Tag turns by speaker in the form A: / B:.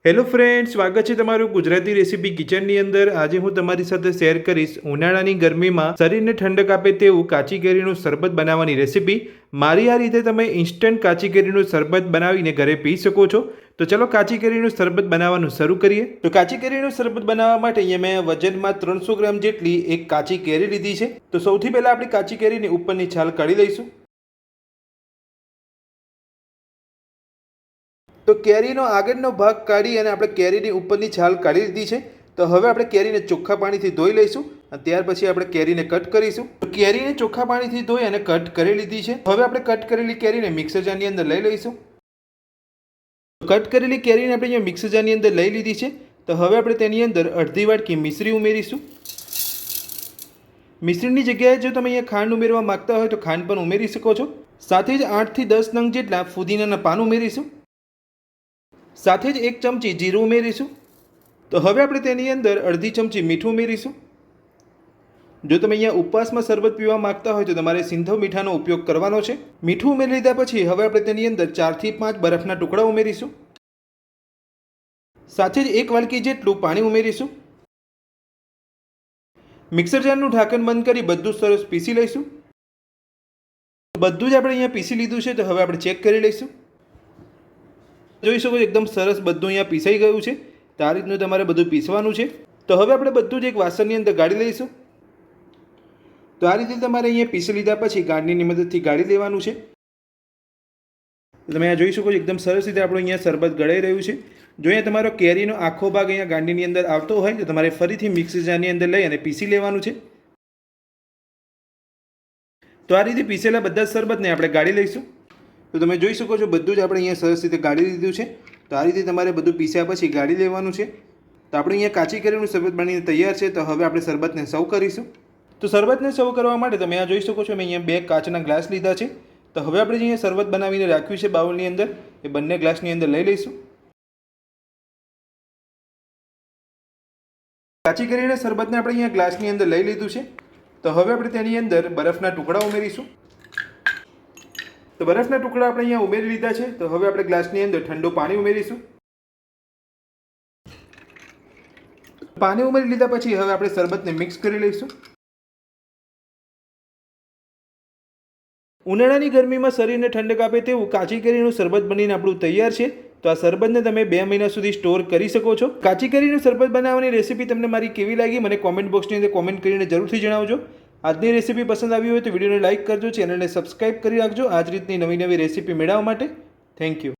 A: Hello friends, સ્વાગત છે તમારું ગુજરાતી રેસીપી કિચનની અંદર। આજે હું તમારી સાથે શેર કરીશ ઉનાળાની ગરમીમાં શરીરને ઠંડક આપે તેવું કાચી કેરીનું શરબત બનાવવાની રેસીપી। મારી આ રીતે તમે ઇન્સ્ટન્ટ કાચી કેરીનું શરબત બનાવીને ઘરે પી શકો છો। તો ચલો કાચી કેરીનું શરબત બનાવવાનું શરૂ કરીએ। તો કાચી કેરીનું શરબત બનાવવા માટે અહીંયા મેં વજનમાં 300 ગ્રામ જેટલી એક કાચી કેરી લીધી છે। તો સૌથી પહેલાં આપણે કાચી કેરીની ઉપરની છાલ કાઢી લઈશું। તો કેરીનો આગળનો ભાગ કાઢી અને આપણે કેરીની ઉપરની છાલ કાઢી લીધી છે। તો હવે આપણે કેરીને ચોખ્ખા પાણીથી ધોઈ લઈશું અને ત્યાર પછી આપણે કેરીને કટ કરીશું। તો કેરીને ચોખ્ખા પાણીથી ધોઈ અને કટ કરી લીધી છે। હવે આપણે કટ કરેલી કેરીને મિક્સર જારની અંદર લઈ લઈશું। કટ કરેલી કેરીને આપણે અહીંયા મિક્સર જારની અંદર લઈ લીધી છે। તો હવે આપણે તેની અંદર અડધી વાટકી મિશ્રી ઉમેરીશું। મિશ્રીની જગ્યાએ જો તમે અહીંયા ખાંડ ઉમેરવા માંગતા હોય તો ખાંડ પણ ઉમેરી શકો છો। સાથે જ 8 થી 10 નંગ જેટલા ફુદીનાના પાન ઉમેરીશું। સાથે જ 1 ચમચી જીરું ઉમેરીશું। તો હવે આપણે તેની અંદર અડધી ચમચી મીઠું ઉમેરીશું। જો તમે અહીંયા ઉપવાસમાં શરબત પીવા માંગતા હોય તો તમારે સિંધવ મીઠાનો ઉપયોગ કરવાનો છે। મીઠું ઉમેરી લીધા પછી હવે આપણે તેની અંદર 4 થી 5 બરફના ટુકડા ઉમેરીશું। સાથે જ 1 વાડકી જેટલું પાણી ઉમેરીશું। મિક્સર જારનું ઢાંકણ બંધ કરી બધું સરસ પીસી લઈશું। બધું જ આપણે અહીંયા પીસી લીધું છે। તો હવે આપણે ચેક કરી લઈશું। જોઈ શકો છો એકદમ સરસ બધું અહીંયા પીસાઈ ગયું છે। તો આ રીતનું તમારે બધું પીસવાનું છે। તો હવે આપણે બધું જ એક વાસણની અંદર ગાળી લઈશું। તો આ રીતે તમારે અહીંયા પીસી લીધા પછી ગાળણીની મદદથી ગાળી લેવાનું છે। તમે આ જોઈ શકો છો એકદમ સરસ રીતે આપણું અહીંયા શરબત ગળાઈ રહ્યું છે। જો અહીંયા તમારો કેરીનો આખો ભાગ અહીંયા ગાળણીની અંદર આવતો હોય તો તમારે ફરીથી મિક્સર જારની અંદર લઈ અને પીસી લેવાનું છે। તો આ રીતે પીસેલા બધા જ શરબતને આપણે ગાળી લઈશું। તો તમે જોઈ શકો છો બધું જ આપણે અહીંયા સરસ રીતે ગાળી લીધું છે। તો આ રીતે તમારે બધું પીસ્યા પછી ગાળી લેવાનું છે। તો આપણે અહીંયા કાચી કેરીનું શરબત બનીને તૈયાર છે। તો હવે આપણે શરબતને સર્વ કરીશું। તો શરબતને સર્વ કરવા માટે તમે આ જોઈ શકો છો મેં અહીંયા 2 કાચના ગ્લાસ લીધા છે। તો હવે આપણે અહીંયા શરબત બનાવીને રાખ્યું છે બાઉલની અંદર એ બંને ગ્લાસની અંદર લઈ લઈશું। કાચી કેરીના શરબતને આપણે અહીંયા ગ્લાસની અંદર લઈ લીધું છે। તો હવે આપણે તેની અંદર બરફના ટુકડા ઉમેરીશું। તો બરફના ટુકડા આપણે અહીંયા ઉમેરી લીધા છે। તો હવે આપણે ગ્લાસની અંદર ઠંડુ પાણી ઉમેરીશું। પાણી ઉમેરી લીધા પછી હવે આપણે શરબતને મિક્સ કરી લઈશું। ઉનાળાની ગરમીમાં શરીરને ઠંડક આપે તેવું કાચી કેરીનું શરબત બનીને આપણું તૈયાર છે। તો આ શરબતને તમે 2 મહિના સુધી સ્ટોર કરી શકો છો। કાચી કેરીનું શરબત બનાવવાની રેસીપી તમને મારી કેવી લાગી મને કોમેન્ટ બોક્સની અંદર કોમેન્ટ કરીને જરૂરથી જણાવજો। આજની રેસીપી પસંદ આવી હોય તો વિડીયોને લાઇક કરજો, ચેનલને સબસ્ક્રાઇબ કરી રાખજો આ જ રીતની નવી રેસીપી મેળવવા માટે। Thank you.